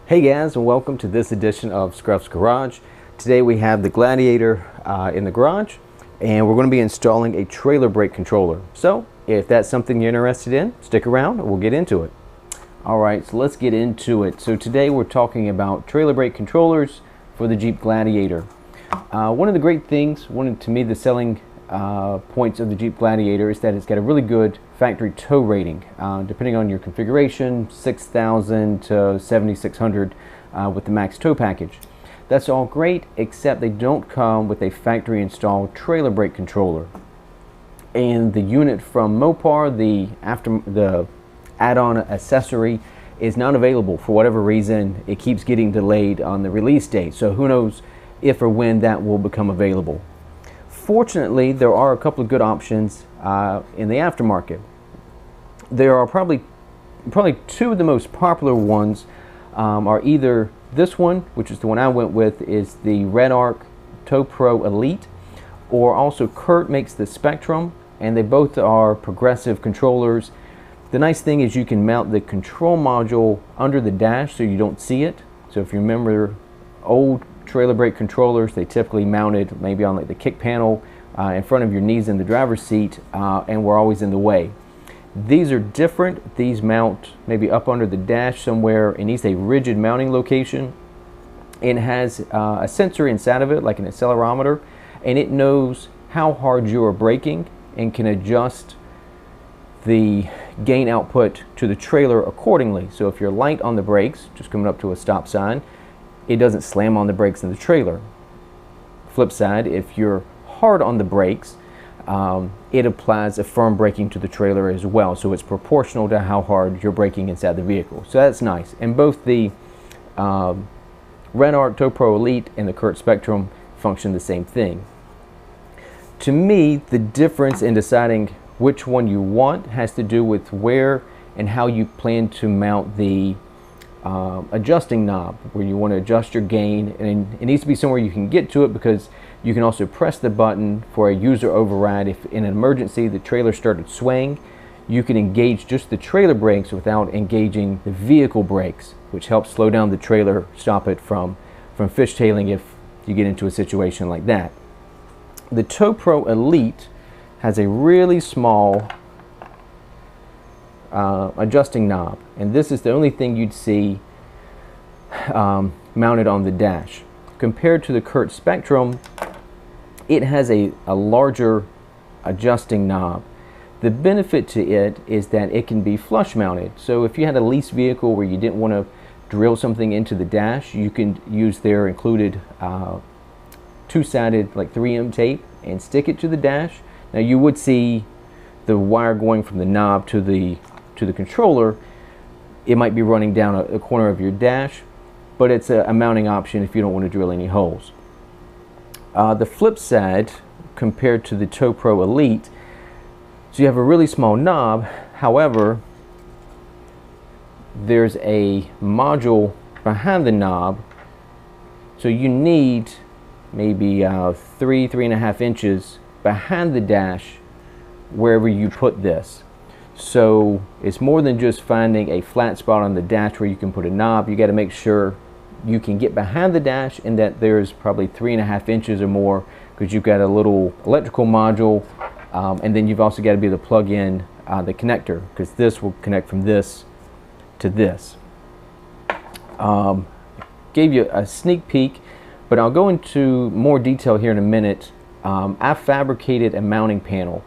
Hey guys, and welcome to this edition of Scribe's Garage. Today we have the Gladiator in the garage, and we're going to be installing a trailer brake controller. So if that's something you're interested in, stick around and we'll get into it. Alright, so let's get into it. So today we're talking about trailer brake controllers for the Jeep Gladiator. One of the great things, to me the selling points of the Jeep Gladiator is that it's got a really good factory tow rating, depending on your configuration, 6,000 to 7,600 with the max tow package. That's all great, except they don't come with a factory installed trailer brake controller. And the unit from Mopar, the add-on accessory, is not available for whatever reason. It keeps getting delayed on the release date, so who knows if or when that will become available. Fortunately, there are a couple of good options in the aftermarket. There are probably two of the most popular ones are either this one, which is the one I went with, is the Redarc Tow Pro Elite, or also Kurt makes the Spectrum, and they both are progressive controllers. The nice thing is you can mount the control module under the dash so you don't see it. So if you remember old trailer brake controllers, they typically mounted maybe on like the kick panel in front of your knees in the driver's seat, and were always in the way. These are different. These mount maybe up under the dash somewhere, and it's a rigid mounting location. It has a sensor inside of it, like an accelerometer, and it knows how hard you are braking and can adjust the gain output to the trailer accordingly. So if you're light on the brakes, just coming up to a stop sign, it doesn't slam on the brakes in the trailer. Flip side, if you're hard on the brakes, it applies a firm braking to the trailer as well, so it's proportional to how hard you're braking inside the vehicle. So that's nice. And both the Redarc Tow Pro Elite and the Kurt Spectrum function the same thing. To me, the difference in deciding which one you want has to do with where and how you plan to mount the adjusting knob, where you want to adjust your gain, and it needs to be somewhere you can get to it, because you can also press the button for a user override. If in an emergency the trailer started swaying, you can engage just the trailer brakes without engaging the vehicle brakes, which helps slow down the trailer, stop it from fishtailing if you get into a situation like that. The Tow Pro Elite has a really small adjusting knob, and this is the only thing you'd see mounted on the dash. Compared to the Kurt Spectrum, it has a larger adjusting knob. The benefit to it is that it can be flush mounted. So if you had a lease vehicle where you didn't want to drill something into the dash, you can use their included two-sided like 3M tape and stick it to the dash. Now you would see the wire going from the knob to the controller. It might be running down a corner of your dash, but it's a mounting option if you don't want to drill any holes. The flip side, compared to the Tow Pro Elite, so you have a really small knob. However, there's a module behind the knob, so you need maybe 3.5 inches behind the dash wherever you put this. So it's more than just finding a flat spot on the dash where you can put a knob. You got to make sure you can get behind the dash and that there's probably 3.5 inches or more, because you've got a little electrical module, and then you've also got to be able to plug in the connector, because this will connect from this to this. Gave you a sneak peek, but I'll go into more detail here in a minute. I fabricated a mounting panel.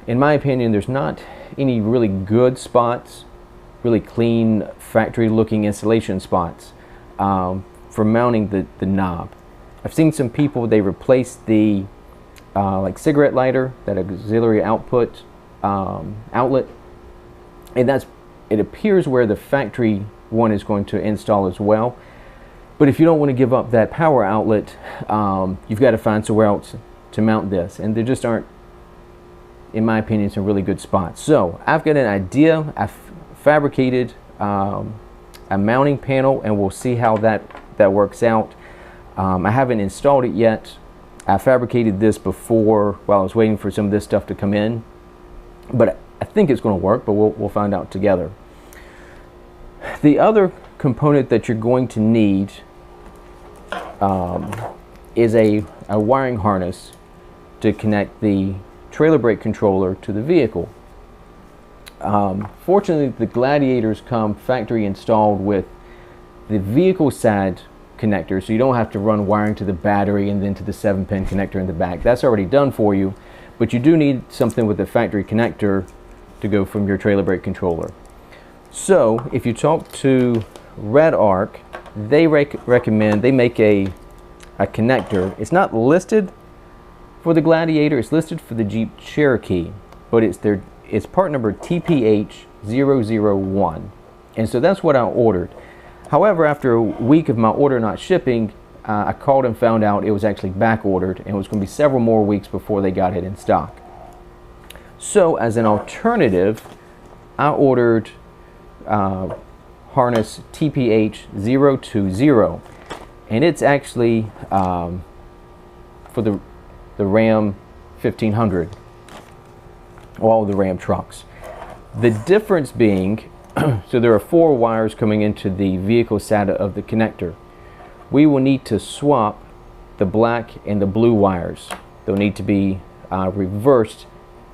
In my opinion, there's not any really good spots, really clean factory looking installation spots for mounting the knob. I've seen some people, they replace the like cigarette lighter, that auxiliary output outlet, and it appears where the factory one is going to install as well. But if you don't want to give up that power outlet, you've got to find somewhere else to mount this, and there just aren't, in my opinion, some really good spots. So I've got an idea. I've fabricated a mounting panel, and we'll see how that works out. I haven't installed it yet. I fabricated this before while I was waiting for some of this stuff to come in, but I think it's going to work, but we'll find out together. The other component that you're going to need is a wiring harness to connect the trailer brake controller to the vehicle. Fortunately, the Gladiators come factory installed with the vehicle side connector, so you don't have to run wiring to the battery and then to the 7-pin connector in the back. That's already done for you, but you do need something with a factory connector to go from your trailer brake controller. So if you talk to Redarc, they recommend, they make a connector. It's not listed for the Gladiator, it's listed for the Jeep Cherokee, but it's part number TPH001, and so that's what I ordered. However, after a week of my order not shipping, I called and found out it was actually back ordered, and it was going to be several more weeks before they got it in stock. So as an alternative, I ordered harness TPH020, and it's actually for the Ram 1500, all the Ram trucks. The difference being, so there are 4 wires coming into the vehicle side of the connector. We will need to swap the black and the blue wires. They'll need to be reversed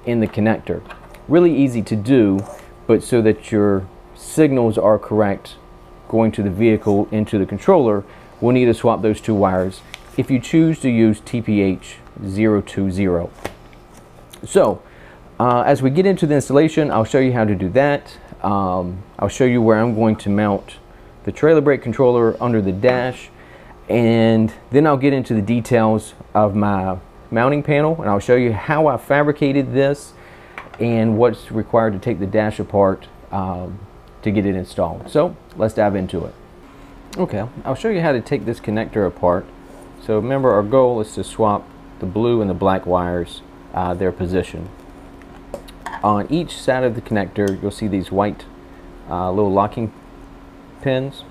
in the connector. Really easy to do, but so that your signals are correct going to the vehicle into the controller, we'll need to swap those 2 wires if you choose to use TPH020. So as we get into the installation, I'll show you how to do that. I'll show you where I'm going to mount the trailer brake controller under the dash, and then I'll get into the details of my mounting panel, and I'll show you how I fabricated this and what's required to take the dash apart to get it installed. So let's dive into it. Okay, I'll show you how to take this connector apart. So remember, our goal is to swap the blue and the black wires, their position. On each side of the connector, you'll see these white little locking pins,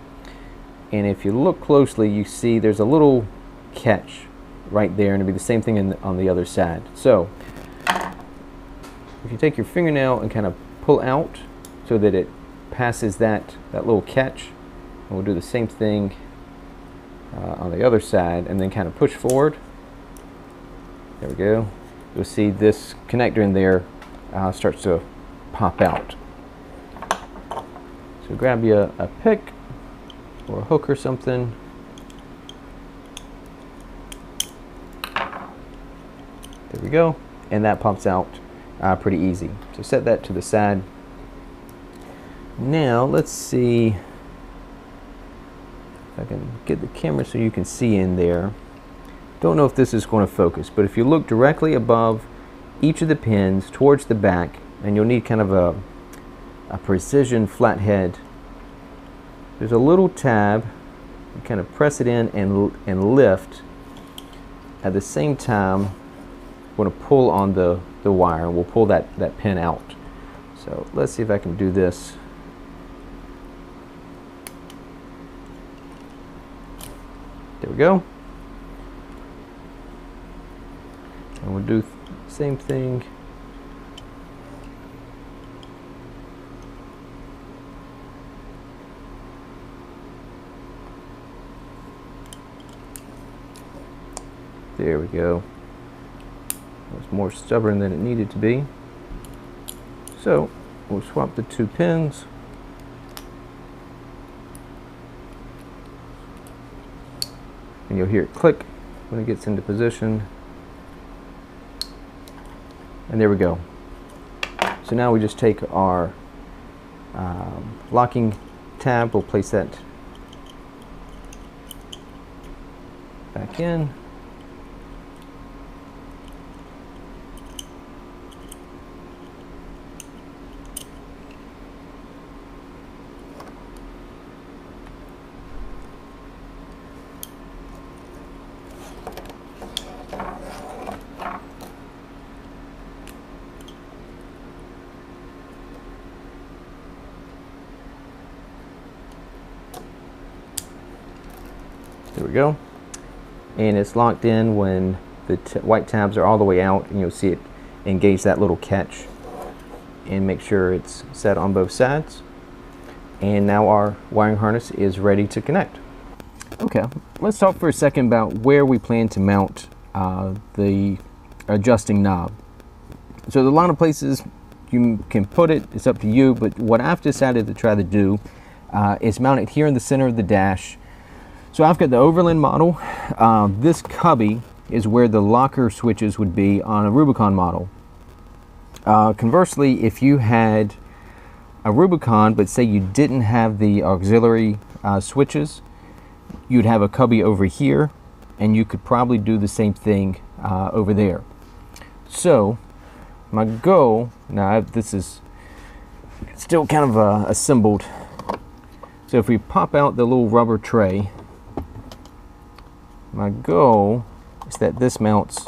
and if you look closely, you see there's a little catch right there, and it'll be the same thing on the other side. So if you take your fingernail and kind of pull out so that it passes that little catch, and we'll do the same thing on the other side, and then kind of push forward. There we go. You'll see this connector in there starts to pop out. So grab you a pick or a hook or something. There we go, and that pops out pretty easy. So set that to the side. Now let's see if I can get the camera so you can see in there. Don't know if this is going to focus, but if you look directly above each of the pins towards the back, and you'll need kind of a precision flathead, there's a little tab. You kind of press it in and lift. At the same time, we're going to pull on the wire, and we'll pull that pin out. So let's see if I can do this. There we go. And we'll do the same thing. There we go. It was more stubborn than it needed to be. So we'll swap the 2 pins. And you'll hear it click when it gets into position. And there we go. So now we just take our locking tab, we'll place that back in. There we go. And it's locked in when the white tabs are all the way out, and you'll see it engage that little catch and make sure it's set on both sides. and now our wiring harness is ready to connect. Okay, let's talk for a second about where we plan to mount the adjusting knob. So there's a lot of places you can put it, it's up to you, but what I've decided to try to do is mount it here in the center of the dash. So I've got the Overland model. This cubby is where the locker switches would be on a Rubicon model. Conversely, if you had a Rubicon, but say you didn't have the auxiliary switches, you'd have a cubby over here, and you could probably do the same thing over there. So my goal, now this is still kind of assembled. So if we pop out the little rubber tray, my goal is that this mounts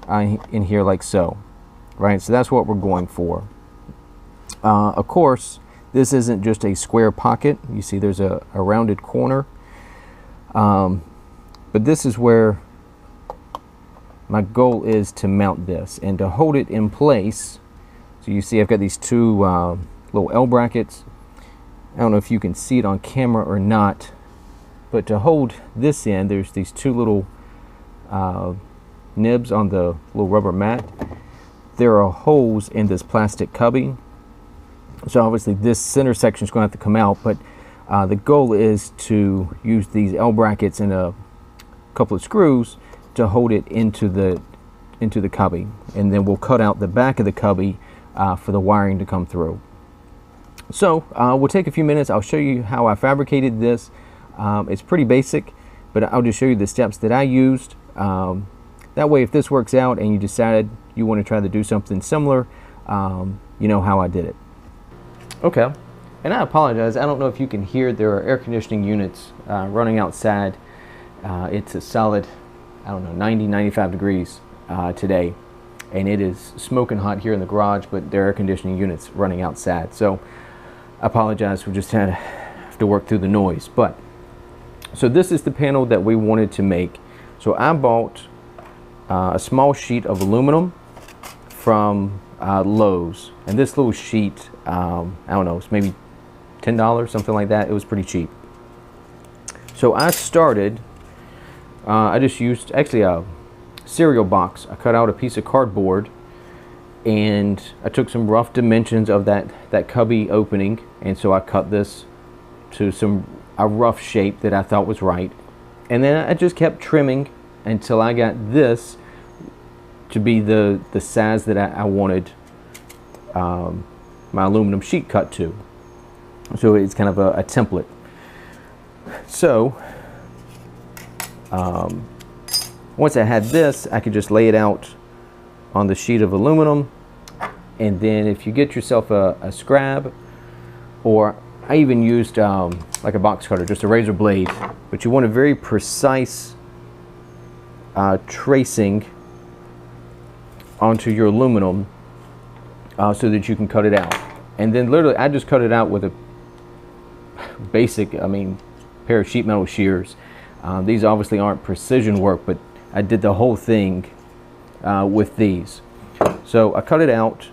in here like so, right? So that's what we're going for. Of course, this isn't just a square pocket. You see there's a rounded corner. But this is where my goal is to mount this and to hold it in place. So you see I've got these two little L brackets. I don't know if you can see it on camera or not, but to hold this in, there's these two little nibs on the little rubber mat. There are holes in this plastic cubby. So obviously this center section is going to have to come out, but the goal is to use these L brackets and a couple of screws to hold it into the cubby, and then we'll cut out the back of the cubby for the wiring to come through. So we'll take a few minutes. I'll show you how I fabricated this. It's pretty basic, but I'll just show you the steps that I used. That way, if this works out and you decide you want to try to do something similar, you know how I did it. Okay, and I apologize. I don't know if you can hear, there are air conditioning units running outside. It's a solid, I don't know, 90, 95 degrees today, and it is smoking hot here in the garage, but there are air conditioning units running outside. So I apologize, we just have to work through the noise. But so this is the panel that we wanted to make. So I bought a small sheet of aluminum from Lowe's, and this little sheet, I don't know, it's maybe $10, something like that. It was pretty cheap. So I started, I just used actually a cereal box. I cut out a piece of cardboard, and I took some rough dimensions of that cubby opening, and so I cut this to a rough shape that I thought was right, and then I just kept trimming until I got this to be the size that I wanted my aluminum sheet cut to. So it's kind of a template. So once I had this, I could just lay it out on the sheet of aluminum, and then if you get yourself a Scribe, or I even used like a box cutter, just a razor blade, but you want a very precise tracing onto your aluminum so that you can cut it out. And then literally I just cut it out with a basic, pair of sheet metal shears. These obviously aren't precision work, but I did the whole thing with these. So I cut it out,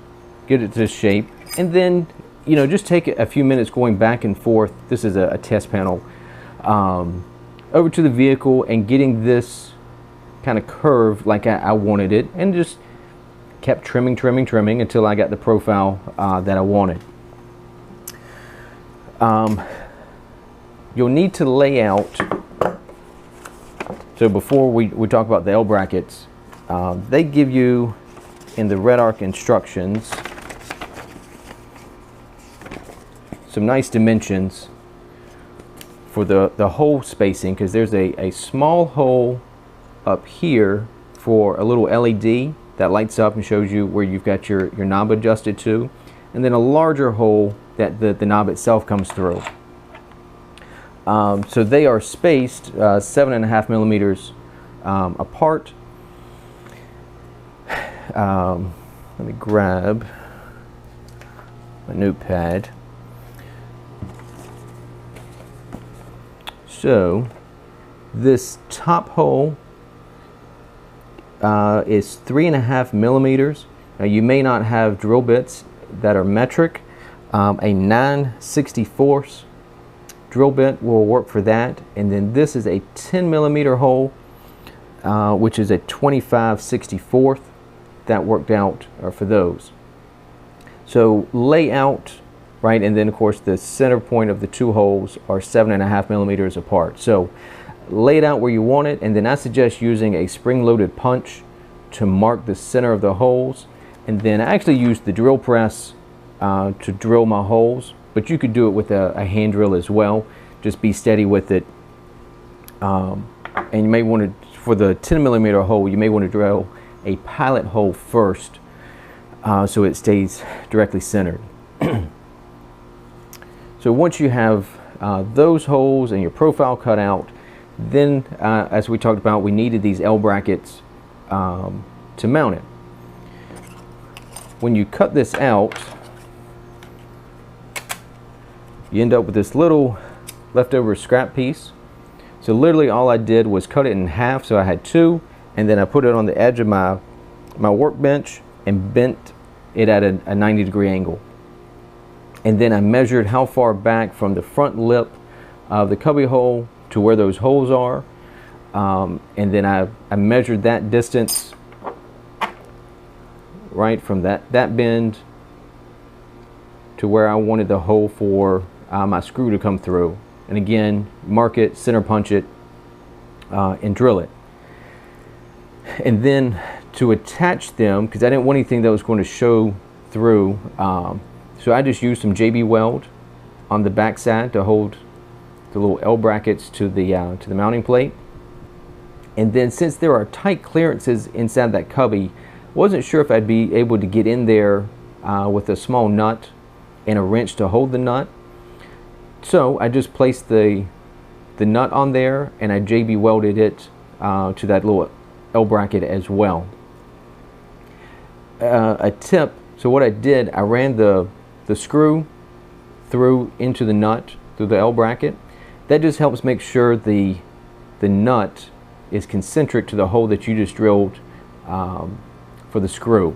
get it to this shape, and then just take a few minutes going back and forth. This is a test panel over to the vehicle and getting this kind of curved like I wanted it, and just kept trimming until I got the profile that I wanted. You'll need to lay out, so before we talk about the L brackets, they give you in the Redarc instructions some nice dimensions for the hole spacing, because there's a small hole up here for a little LED that lights up and shows you where you've got your knob adjusted to, and then a larger hole that the knob itself comes through. So they are spaced 7.5 millimeters apart. Let me grab my notepad. So this top hole is 3.5 millimeters. Now you may not have drill bits that are metric. A 9/64 drill bit will work for that. And then this is a 10mm hole, which is a 25/64. That worked out for those. So layout, right, and then of course the center point of the two holes are 7.5mm apart. So lay it out where you want it, and then I suggest using a spring-loaded punch to mark the center of the holes. And then I actually used the drill press to drill my holes, but you could do it with a hand drill as well. Just be steady with it. And you may want to, for the 10mm hole, you may want to drill a pilot hole first, so it stays directly centered. So once you have those holes and your profile cut out, then as we talked about, we needed these L brackets to mount it. When you cut this out, you end up with this little leftover scrap piece. So literally all I did was cut it in half, so I had two, and then I put it on the edge of my workbench and bent it at a 90-degree angle. And then I measured how far back from the front lip of the cubby hole to where those holes are, and then I measured that distance right from that bend to where I wanted the hole for my screw to come through. And again, mark it, center punch it, and drill it. And then to attach them, because I didn't want anything that was going to show through, so I just used some JB weld on the back side to hold the little L brackets to the mounting plate. And then since there are tight clearances inside that cubby, wasn't sure if I'd be able to get in there with a small nut and a wrench to hold the nut. So I just placed the nut on there, and I JB welded it to that little L bracket as well. A tip, so what I did, I ran the screw through into the nut through the L bracket. That just helps make sure the nut is concentric to the hole that you just drilled for the screw.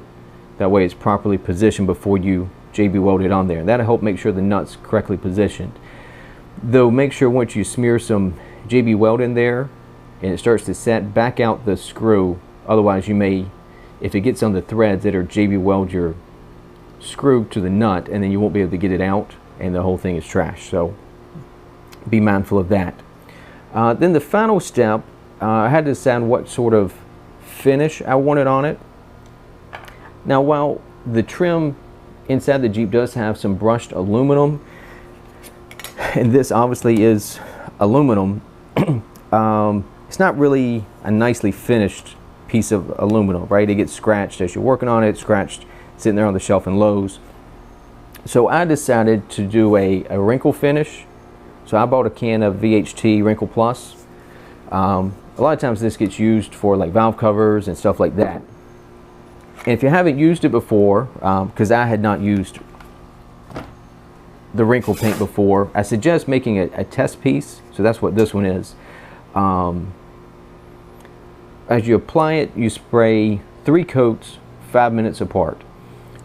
That way it's properly positioned before you JB weld it on there. That'll help make sure the nut's correctly positioned. Though make sure once you smear some JB weld in there and it starts to set, back out the screw. Otherwise you may, if it gets on the threads, it'll JB weld your screw to the nut, and then you won't be able to get it out and the whole thing is trash. So be mindful of that. Then the final step, I had to decide what sort of finish I wanted on it. Now while the trim inside the Jeep does have some brushed aluminum, and this obviously is aluminum, it's not really a nicely finished piece of aluminum, right? It gets scratched as you're working on it, scratched sitting there on the shelf in Lowe's. So I decided to do a wrinkle finish. So I bought a can of VHT Wrinkle Plus. A lot of times this gets used for like valve covers and stuff like that. And if you haven't used it before, because I had not used the wrinkle paint before, I suggest making a test piece. So that's what this one is. As you apply it, you spray 3 coats 5 minutes apart.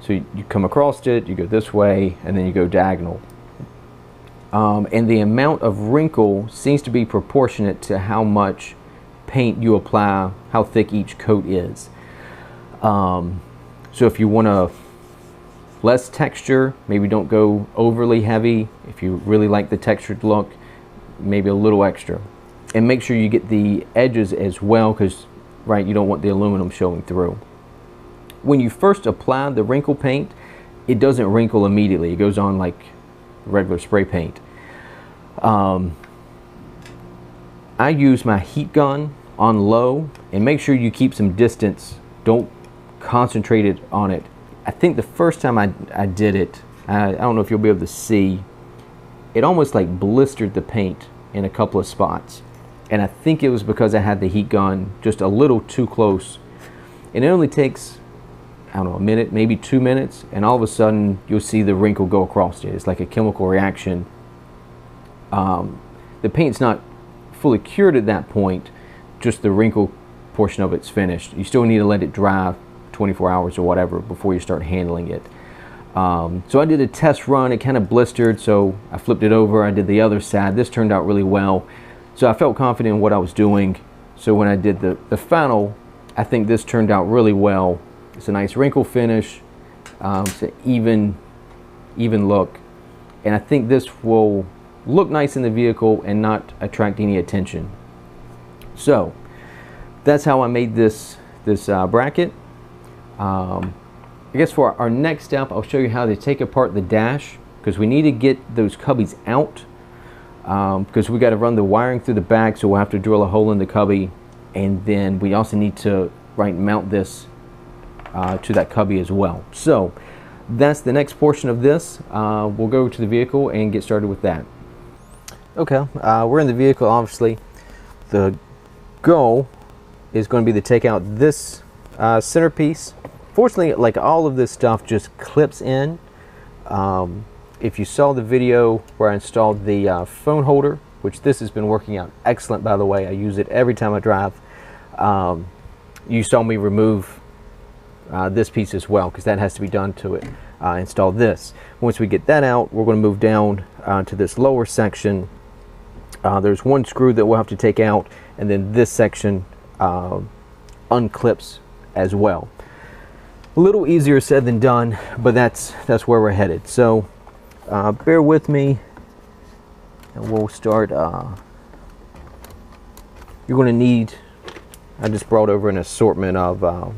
So you come across it, you go this way, and then you go diagonal. And the amount of wrinkle seems to be proportionate to how much paint you apply, how thick each coat is. So if you want less texture, maybe don't go overly heavy. If you really like the textured look, maybe a little extra. And make sure you get the edges as well, because right, you don't want the aluminum showing through. When you first apply the wrinkle paint, it doesn't wrinkle immediately. It goes on like regular spray paint. I use my heat gun on low, and make sure you keep some distance. Don't concentrate it on it. I think the first time I did it, I don't know if you'll be able to see, it almost like blistered the paint in a couple of spots. And I think it was because I had the heat gun just a little too close. And it only takes, I don't know, a minute, maybe 2 minutes, and all of a sudden you'll see the wrinkle go across it. It's like a chemical reaction. The paint's not fully cured at that point, just the wrinkle portion of it's finished. You still need to let it dry 24 hours or whatever before you start handling it. So I did a test run. It kind of blistered, so I flipped it over. I did the other side. This turned out really well. So I felt confident in what I was doing. So when I did the final, I think this turned out really well. It's a nice wrinkle finish. It's an even look. And I think this will look nice in the vehicle and not attract any attention. So that's how I made this bracket. I guess for our next step, I'll show you how to take apart the dash, because we need to get those cubbies out, because we got to run the wiring through the back, so we'll have to drill a hole in the cubby, and then we also need to mount this to that cubby as well. So that's the next portion of this. We'll go to the vehicle and get started with that. Okay, we're in the vehicle. Obviously the goal is going to be to take out this centerpiece. Fortunately, like, all of this stuff just clips in. If you saw the video where I installed the phone holder, which this has been working out excellent, by the way, I use it every time I drive, you saw me remove this piece as well, because that has to be done to it. Install this. Once we get that out, we're going to move down to this lower section. There's one screw that we'll have to take out, and then this section unclips as well. A little easier said than done, but that's where we're headed. So bear with me, and we'll start. You're going to need, I just brought over an assortment of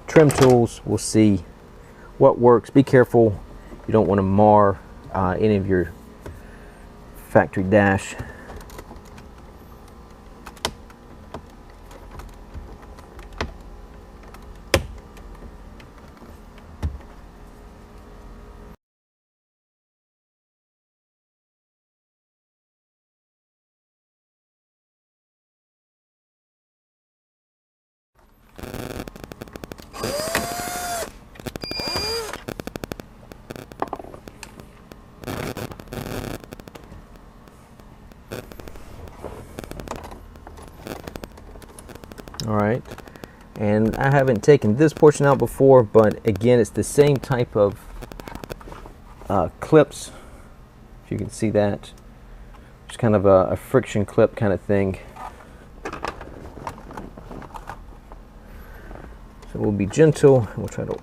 trim tools. We'll see what works. Be careful, you don't want to mar any of your factory dash. Alright, and I haven't taken this portion out before, but again, it's the same type of clips, if you can see that. It's kind of a friction clip kind of thing. So we'll be gentle, and we'll try to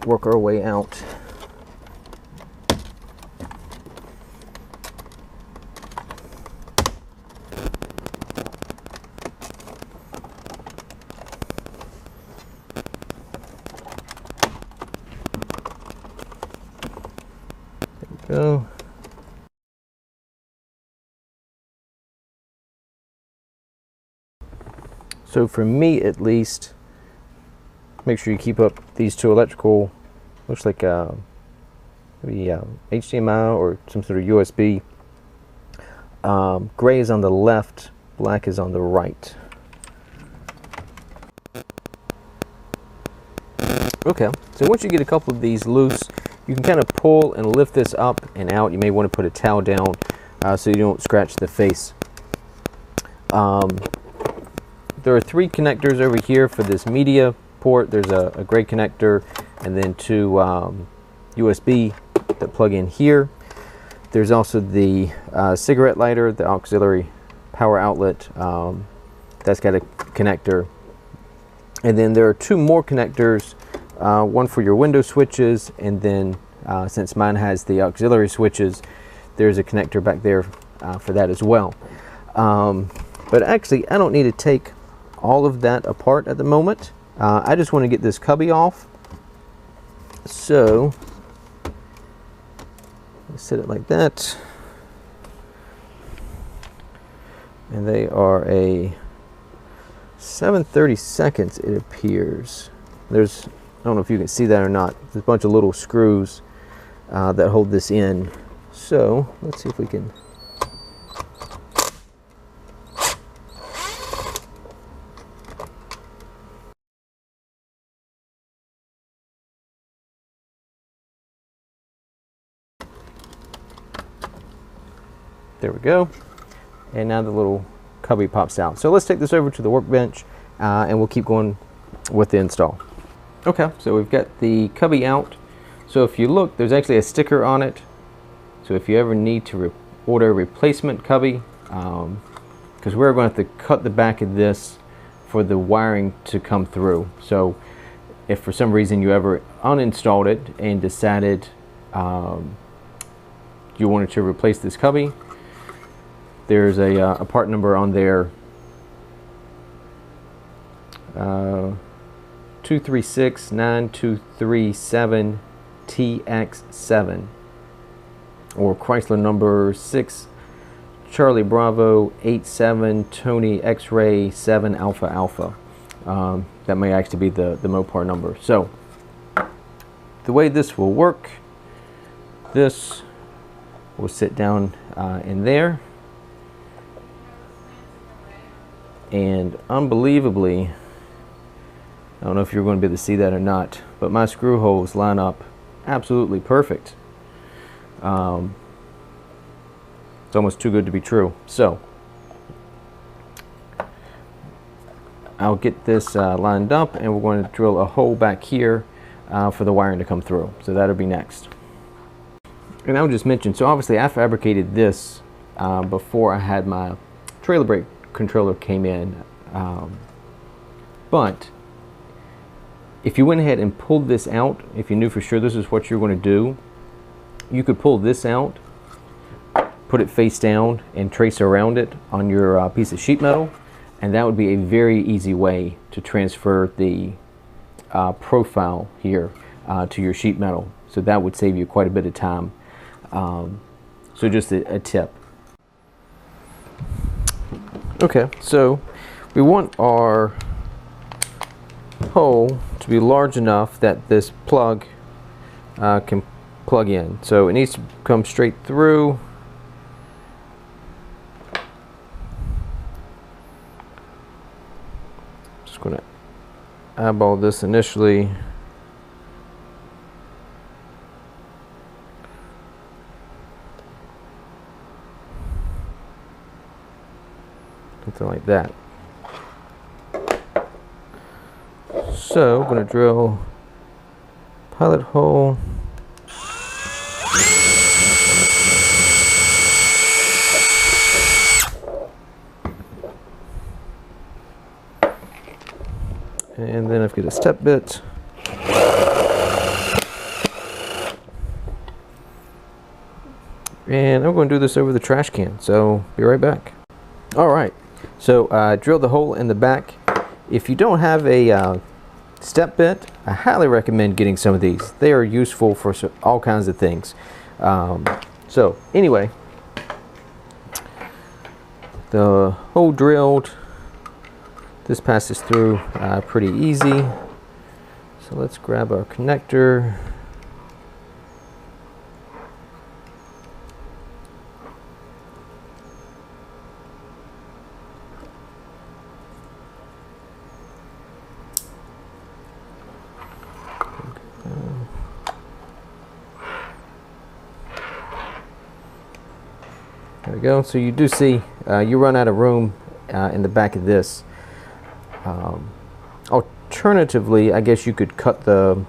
work our way out. Go. So for me, at least, make sure you keep up these two electrical, looks like maybe HDMI or some sort of USB. Gray is on the left, black is on the right. Okay, so once you get a couple of these loose, you can kind of pull and lift this up and out. You may want to put a towel down so you don't scratch the face. There are 3 connectors over here for this media port. There's a gray connector and then 2 USB that plug in here. There's also the cigarette lighter, the auxiliary power outlet. That's got a connector. And then there are 2 more connectors. One for your window switches, and then since mine has the auxiliary switches, there's a connector back there for that as well. But actually, I don't need to take all of that apart at the moment. I just want to get this cubby off. So let's set it like that. And they are a 7/32, it appears. There's, I don't know if you can see that or not, there's a bunch of little screws that hold this in. So let's see if we can. There we go. And now the little cubby pops out. So let's take this over to the workbench and we'll keep going with the install. Okay, so we've got the cubby out. So if you look, there's actually a sticker on it. So if you ever need to order a replacement cubby, because we're going to have to cut the back of this for the wiring to come through. So if for some reason you ever uninstalled it and decided you wanted to replace this cubby, there's a part number on there, 23692337 TX7, or Chrysler number 6 Charlie Bravo 87 Tony X-Ray 7 Alpha Alpha. That may actually be the Mopar number. So the way this will work, this will sit down in there, and unbelievably, I don't know if you're going to be able to see that or not, but my screw holes line up absolutely perfect. It's almost too good to be true. So I'll get this lined up, and we're going to drill a hole back here for the wiring to come through. So that'll be next. And I'll just mention, so obviously I fabricated this before I had my trailer brake controller came in, but if you went ahead and pulled this out, if you knew for sure this is what you're going to do, you could pull this out, put it face down, and trace around it on your piece of sheet metal, and that would be a very easy way to transfer the profile here to your sheet metal. So that would save you quite a bit of time. So just a tip. Okay, so we want our hole to be large enough that this plug can plug in. So it needs to come straight through. Just going to eyeball this initially. Something like that. So I'm going to drill pilot hole. And then I've got a step bit. And I'm going to do this over the trash can, so be right back. Alright, so drill the hole in the back. If you don't have a step bit, I highly recommend getting some of these. They are useful for all kinds of things. So anyway, the hole drilled. This passes through pretty easy. So let's grab our connector. There we go. So you do see you run out of room in the back of this. Alternatively, I guess you could cut the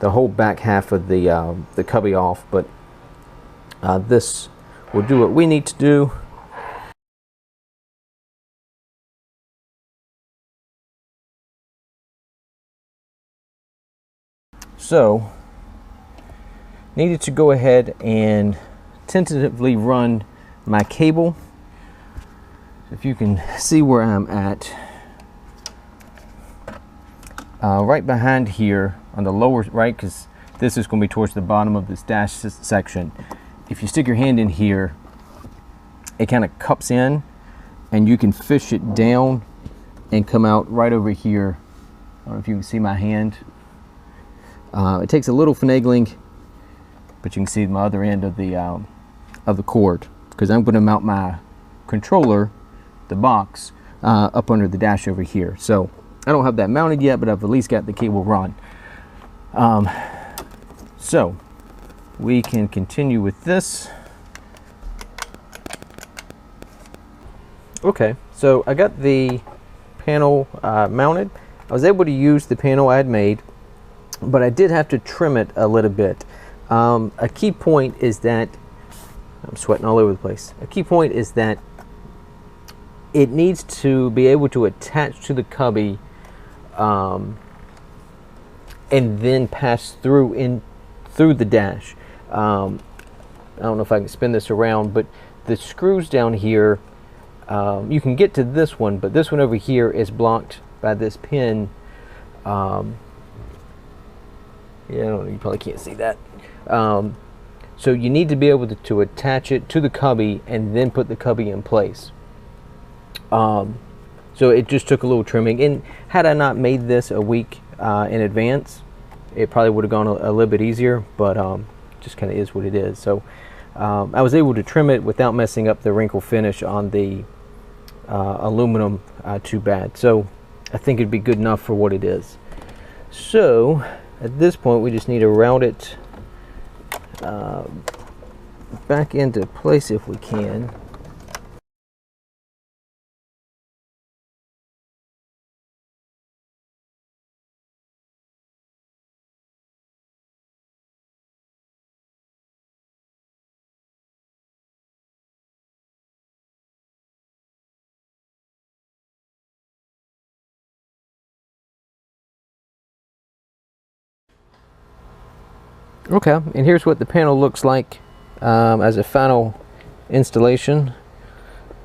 whole back half of the cubby off, but this will do what we need to do. So, needed to go ahead and tentatively run my cable. If you can see where I'm at. Right behind here on the lower right, because this is going to be towards the bottom of this dash section. If you stick your hand in here, it kind of cups in, and you can fish it down and come out right over here. I don't know if you can see my hand. It takes a little finagling, but you can see my other end of the cord, because I'm going to mount my controller, the box, up under the dash over here. So I don't have that mounted yet, but I've at least got the cable run. So we can continue with this. Okay, so I got the panel mounted. I was able to use the panel I had made, but I did have to trim it a little bit. A key point is that, I'm sweating all over the place. A key point is that it needs to be able to attach to the cubby and then pass through the dash. I don't know if I can spin this around, but the screws down here, you can get to this one, but this one over here is blocked by this pin. Yeah, I don't know, you probably can't see that. So you need to be able to attach it to the cubby and then put the cubby in place. So it just took a little trimming, and had I not made this a week in advance, it probably would have gone a little bit easier, but just kind of is what it is. So I was able to trim it without messing up the wrinkle finish on the aluminum too bad. So I think it'd be good enough for what it is. So at this point we just need to route it back into place if we can. Okay, and here's what the panel looks like as a final installation.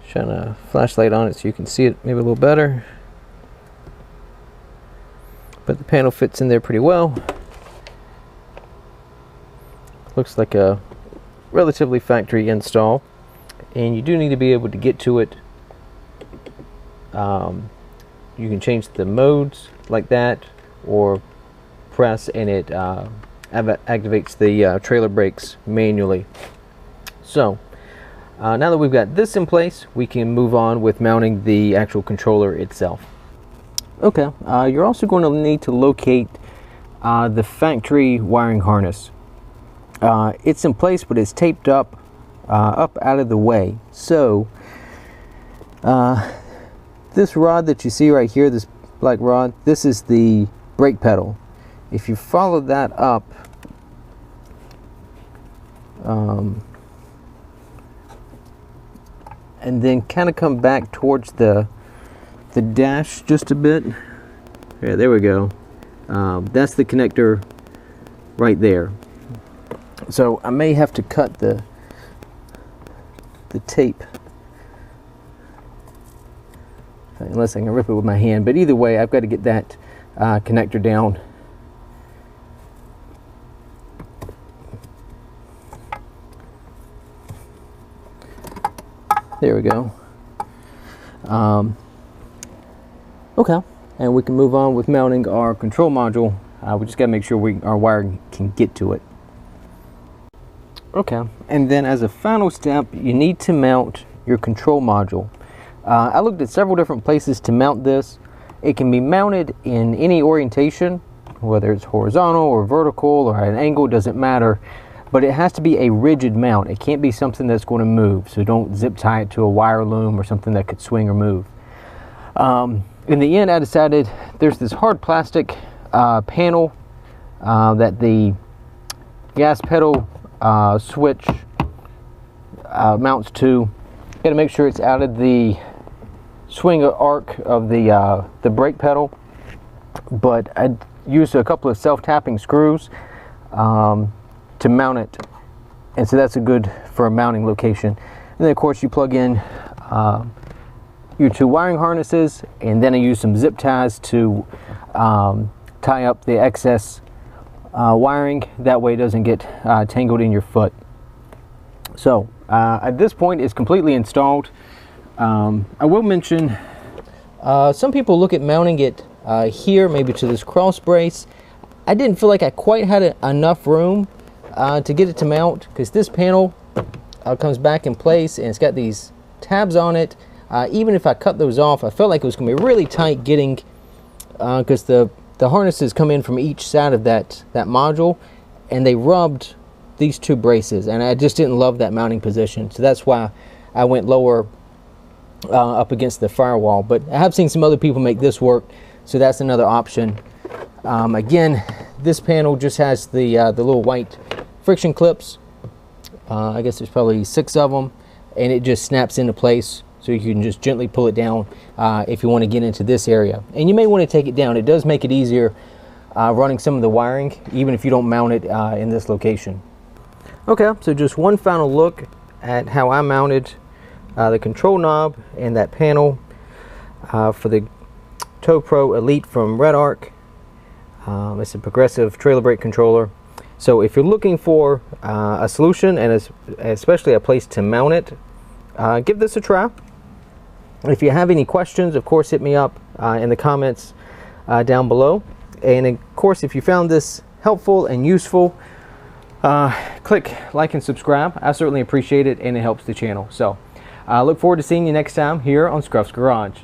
Shine a flashlight on it so you can see it maybe a little better. But the panel fits in there pretty well. Looks like a relatively factory install, and you do need to be able to get to it. You can change the modes like that, or press and it activates the trailer brakes manually. So now that we've got this in place, we can move on with mounting the actual controller itself. Okay, you're also going to need to locate the factory wiring harness. It's in place, but it's taped up out of the way. So this rod that you see right here, this black rod, this is the brake pedal. If you follow that up, and then kind of come back towards the dash just a bit. Yeah, there we go. That's the connector right there. So I may have to cut the tape, unless I can rip it with my hand. But either way, I've got to get that connector down. There we go. Okay, and we can move on with mounting our control module. We just got to make sure our wire can get to it. Okay, and then as a final step, you need to mount your control module. I looked at several different places to mount this. It can be mounted in any orientation, whether it's horizontal or vertical or at an angle, doesn't matter. But it has to be a rigid mount. It can't be something that's going to move. So don't zip tie it to a wire loom or something that could swing or move. In the end, I decided there's this hard plastic panel that the gas pedal switch mounts to. Got to make sure it's out of the swing arc of the brake pedal. But I used a couple of self-tapping screws to mount it, and so that's a good for a mounting location. And then of course you plug in your two wiring harnesses, and then I use some zip ties to tie up the excess wiring. That way it doesn't get tangled in your foot. So at this point it's completely installed. I will mention some people look at mounting it here, maybe to this cross brace. I didn't feel like I quite had enough room to get it to mount, because this panel comes back in place and it's got these tabs on it. Even if I cut those off, I felt like it was going to be really tight getting, because the harnesses come in from each side of that module, and they rubbed these two braces, and I just didn't love that mounting position. So that's why I went lower up against the firewall. But I have seen some other people make this work, so that's another option. Again, this panel just has the little white friction clips. I guess there's probably 6 of them, and it just snaps into place, so you can just gently pull it down if you want to get into this area. And you may want to take it down. It does make it easier running some of the wiring, even if you don't mount it in this location. Okay, so just one final look at how I mounted the control knob and that panel for the Tow Pro Elite from Redarc. It's a progressive trailer brake controller. So if you're looking for a solution, and especially a place to mount it, give this a try. If you have any questions, of course, hit me up in the comments down below. And of course, if you found this helpful and useful, click like and subscribe. I certainly appreciate it, and it helps the channel. So I look forward to seeing you next time here on Scribe's Garage.